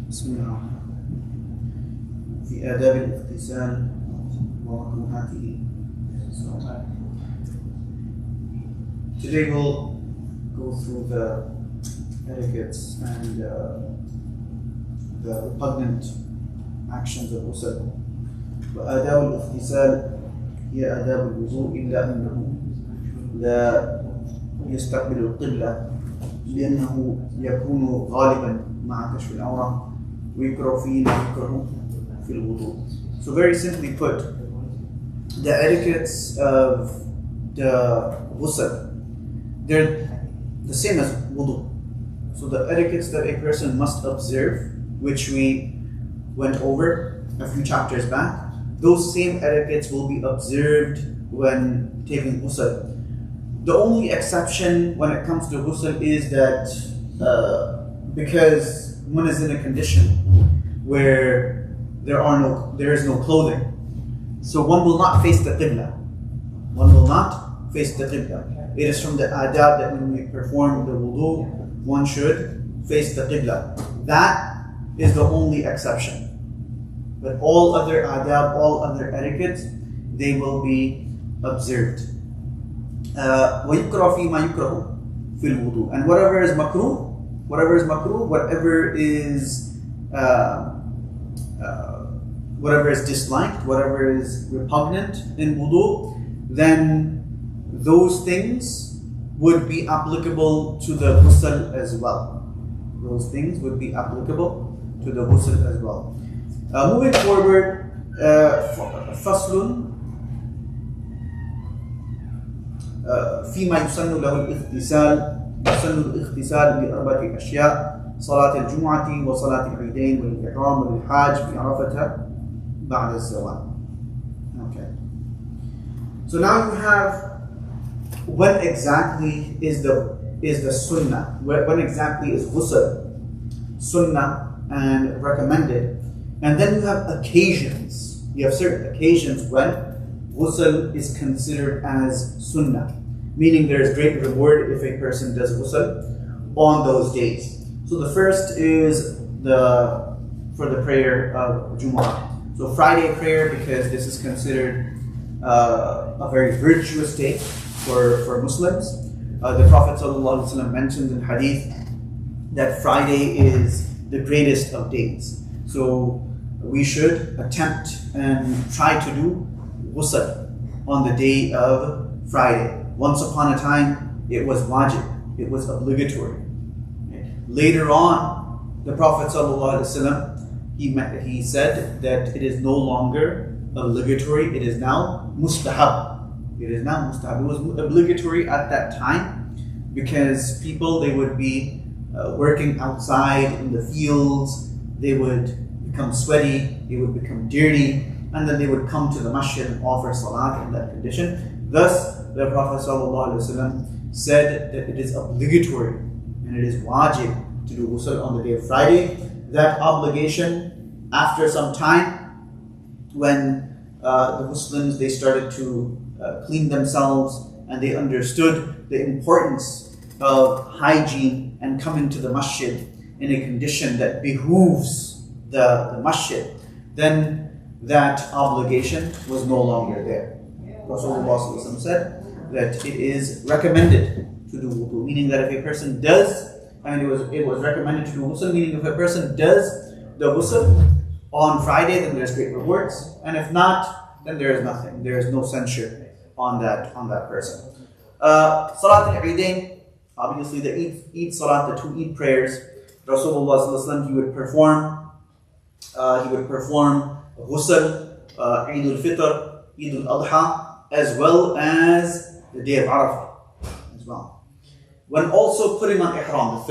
بسم الله في آداب الاغتسال ومكروهاته. Today we'll go through the etiquettes and the repugnant actions of ghusl. وآداب الاغتسال هي آداب الوضوء إلا أنه لا يستقبل القبلة لأنه يكون غالبا مع كشف العورة ويكره فيه ما يكره في الوضوء. So very simply put, the etiquettes of the ghusl, they're the same as wudu. So the etiquettes that a person must observe, which we went over a few chapters back, those same etiquettes will be observed when taking ghusl. The only exception when it comes to ghusl is that because one is in a condition where there is no clothing, so one will not face the qibla. One will not face the qibla. It is from the adab that when we perform the wudu, one should face the qibla. That is the only exception. But all other adab, all other etiquettes, they will be observed. وَيُكْرَى فِي مَا يُكْرَهُ فِي الْوُضُوءِ. And whatever is makruh, whatever is disliked, whatever is repugnant in wudu, then those things would be applicable to the ghusl as well. Those things would be applicable to the ghusl as well. Moving forward, فصل فيما يسن له الاغتسال. يسن الاغتسال لأربعة أشياء: صلاة الجمعة وصلاة العيدين والإحرام والحاج بعرفة بعد الزوال. Okay. So now you have when exactly is the sunnah, when exactly is ghusl sunnah and recommended, and then you have occasions. You have certain occasions when ghusl is considered as sunnah, meaning there is great reward if a person does ghusl on those days. So the first is for the prayer of Jumu'ah. So Friday prayer, because this is considered a very virtuous day for Muslims. The Prophet ﷺ mentions in hadith that Friday is the greatest of days. So we should attempt and try to do ghusl on the day of Friday. Once upon a time, it was wajib, it was obligatory. Later on, the Prophet ﷺ, he said that it is no longer obligatory, it is now mustahab. It is now mustahab. It was obligatory at that time because people, they would be working outside in the fields, they would become sweaty, they would become dirty, and then they would come to the masjid and offer salat in that condition. Thus, the Prophet ﷺ said that it is obligatory and it is wajib to do ghusl on the day of Friday. That obligation, after some time, when the Muslims, they started to clean themselves and they understood the importance of hygiene and coming to the masjid in a condition that behooves the masjid, then that obligation was no longer there. Rasulullah said that it is recommended to do wudu, meaning that if a person does, and it was recommended to do ghusl, meaning if a person does the ghusl on Friday, then there's great rewards, and if not, then there is nothing. There is no censure on that person. Salat al-Eidain, obviously the Eid Salat, the two Eid prayers, Rasulullah he would perform ghusl, Eid al-Fitr, Eid al-Adha, as well as the day of Arafah as well. When also putting on ihram,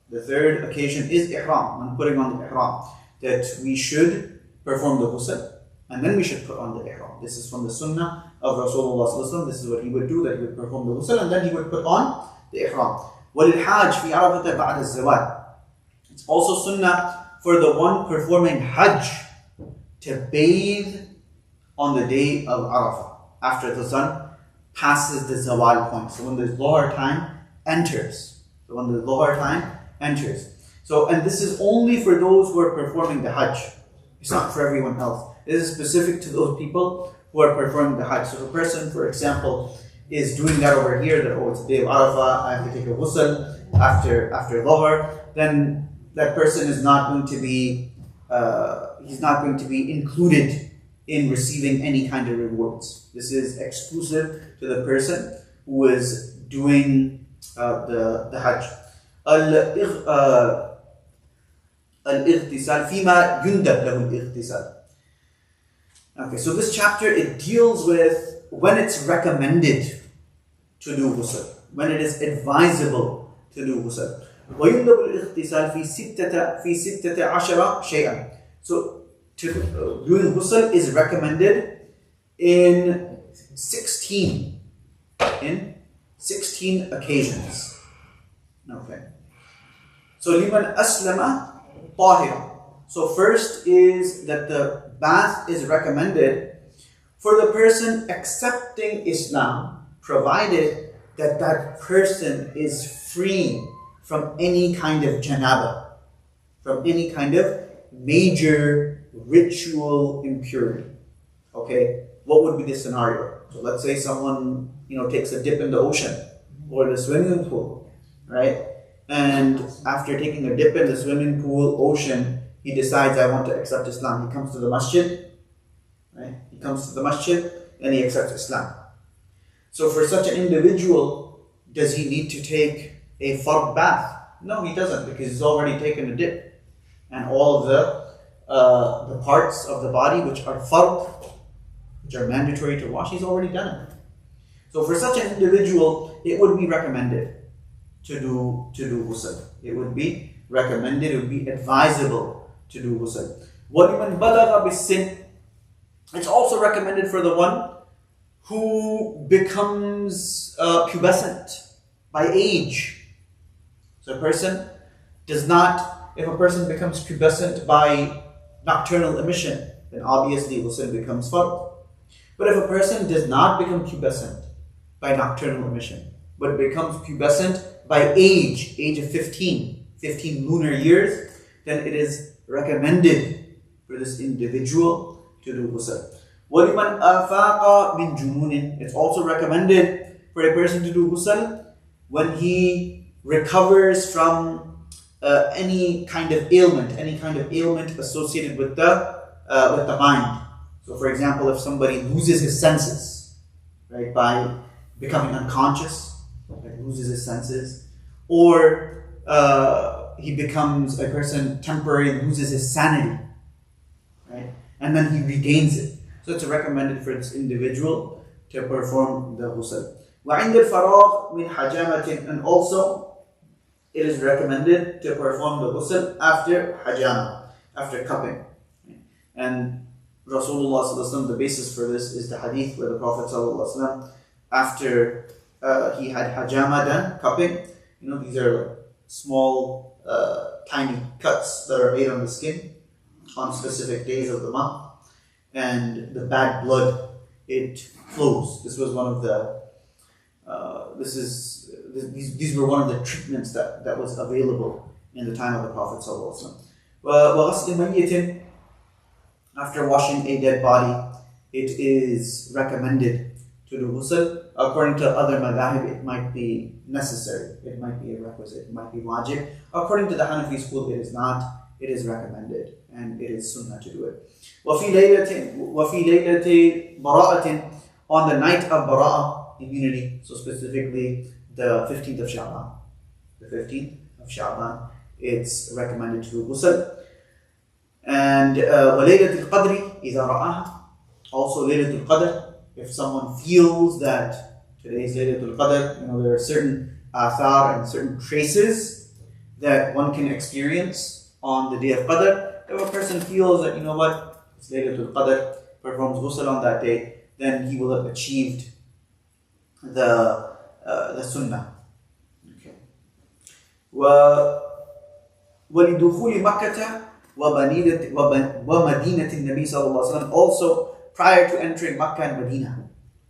the third occasion is ihram, when putting on the ihram, that we should perform the ghusl and then we should put on the ihram. This is from the sunnah of Rasulullah. This is what he would do, that he would perform the ghusl and then he would put on the ihram. وَلِلْحَاجِ فِي عَرَفَةَ بَعْدَ الزَّوَالِ. It's also sunnah for the one performing hajj to bathe on the day of Arafah, after the sun passes the zawal point. So when the Dhuhr time enters. So, and this is only for those who are performing the Hajj. It's not for everyone else. This is specific to those people who are performing the Hajj. So if a person, for example, is doing that over here, that it's the day of Arafah, I have to take a ghusl after Dhuhr, then that person is not going to be included in receiving any kind of rewards. This is exclusive to the person who is doing the Hajj. Al-Ightisal fima yundab lahu al-Ightisal. Okay, so this chapter, it deals with when it's recommended to do ghusl, when it is advisable to do ghusl. وَيُندَبُ الْإِغْتِسَالِ فِي سِتَّةَ عَشَرَ شَيْئًا. So doing ghusl is recommended in 16 occasions. Okay. So liman aslama tahira. So first is that the bath is recommended for the person accepting Islam, provided that that person is free from any kind of janaba, from any kind of major ritual impurity. Okay, what would be the scenario? So let's say someone takes a dip in the ocean or the swimming pool, right? And after taking a dip in the swimming pool, ocean, he decides, I want to accept Islam. He comes to the masjid, right? He comes to the masjid and he accepts Islam. So for such an individual, does he need to take a fard bath? No, he doesn't, because he's already taken a dip. And all of the parts of the body which are fard, which are mandatory to wash, he's already done it. So for such an individual, it would be recommended to do ghusl. It would be recommended, it would be advisable to do ghusl. وَلِمَنْ بَلَغَ بِالسِّنِّ. It's also recommended for the one who becomes pubescent by age. So a person does not, if a person becomes pubescent by nocturnal emission, then obviously ghusl becomes fard. But if a person does not become pubescent by nocturnal emission, but becomes pubescent by age of 15 lunar years, then it is recommended for this individual to do ghusl. وَلِمَنْ أَفَاقَ مِنْ جُنُونٍ. It's also recommended for a person to do ghusl when he recovers from any kind of ailment associated with the mind. So for example, if somebody loses his senses, right, by becoming unconscious, loses his senses, or he becomes a person temporarily loses his sanity, right, and then he regains it. So it's recommended for this individual to perform the ghusl. وَعِنْدَ الْفَرَاغِ مِنْ حَجَامَةٍ. And also, it is recommended to perform the ghusl after hajama, after cupping. And Rasulullah, the basis for this is the hadith where the Prophet after he had hajama done, cupping, these are small, tiny cuts that are made on the skin on specific days of the month. And the bad blood, it flows. This was one of the, these were one of the treatments that was available in the time of the Prophet وَغَسْلِ مَيِّتٍ. After washing a dead body, it is recommended to do ghusl. According to other madhahib, it might be necessary, it might be a requisite, it might be wajib. According to the Hanafi school, it is not. It is recommended, and it is sunnah to do it. وَفِي لَيْلَةِ بَرَاءَةٍ. On the night of Bara'ah, immunity, so specifically the 15th of Sha'ban. The 15th of Sha'ban, it's recommended to do ghusl. And وَلَيْلَةِ الْقَدْرِ إِذَا رَآهَا. Also Laylatul Qadr, if someone feels that today is Laylatul Qadr, there are certain athar and certain traces that one can experience on the day of Qadr. If a person feels that, it's Laylatul Qadr, performs ghusl on that day, then he will have achieved the sunnah. Okay. وَلِدُخُولِ مَكَّةَ وَمَدِينَةِ النَّبِي صلى الله عليه وسلم. Also, prior to entering Makkah and Medina.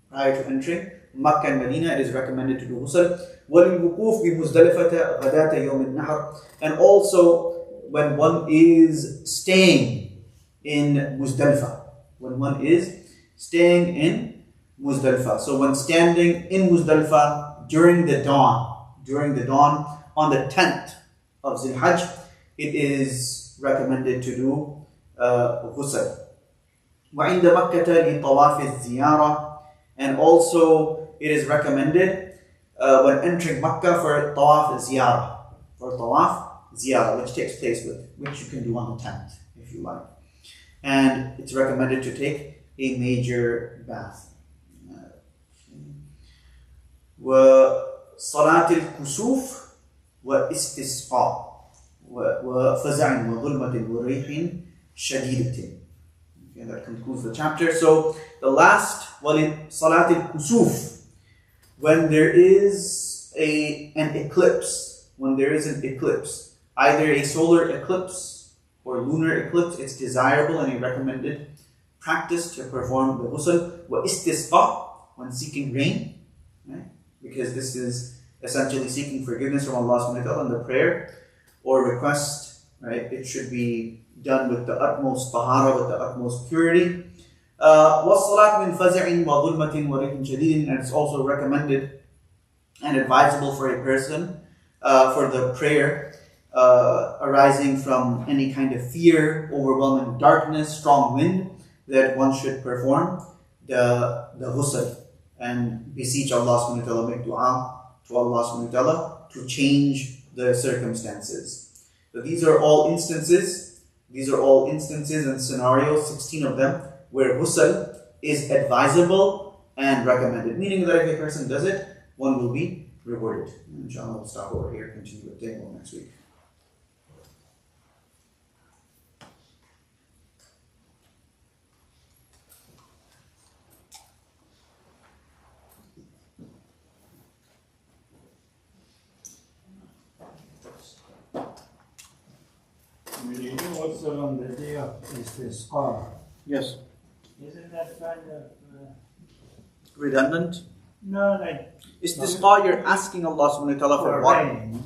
Prior to entering Makkah and Medina, it is recommended to do ghusl. وَلِلْوُقُوفِ بِمُزْدَلِفَةَ غَدَاةَ يَوْمِ النَّحْرِ. And also when one is staying in Muzdalifah. When one is staying in Muzdalifah. So when standing in Muzdalifah during the dawn on the 10th of Zil Hajj, it is recommended to do ghusl. وعند مكة لطواف الزيارة. And also it is recommended when entering Makkah for tawaf ziyarah. Which takes place which you can do on the 10th if you like. And it's recommended to take a major bath. وصلاة الكسوف واستسقاء وفزع وظلمة وريح شديدة. Okay, that concludes the chapter. So the last, Salat al-Kusuf, when there is an eclipse, either a solar eclipse or lunar eclipse, it's desirable and a recommended practice to perform the ghusl. Wa istisqa, when seeking rain, right? Because this is essentially seeking forgiveness from Allah subhanahu wa ta'ala, and the prayer or request, right? It should be done with the utmost tahara, with the utmost purity. وَالصَّلَاةُ مِنْ فَزِعٍ وَظُلْمَةٍ وَرِيحٍ شَدِيدٍ. And it's also recommended and advisable for a person for the prayer arising from any kind of fear, overwhelming darkness, strong wind, that one should perform the ghusl and beseech Allah subhanahu wa ta'ala, make dua to Allah subhanahu wa ta'ala to change the circumstances. So these are all instances and scenarios, 16 of them, where ghusl is advisable and recommended. Meaning that if a person does it, one will be rewarded. Inshallah, we'll stop over here, continue with Taymul next week. Will you do also on the day of Istisqa? Yes. Isn't that kind of Redundant? no, like Istisqa, you're asking Allah subhanahu wa ta'ala for what? rain?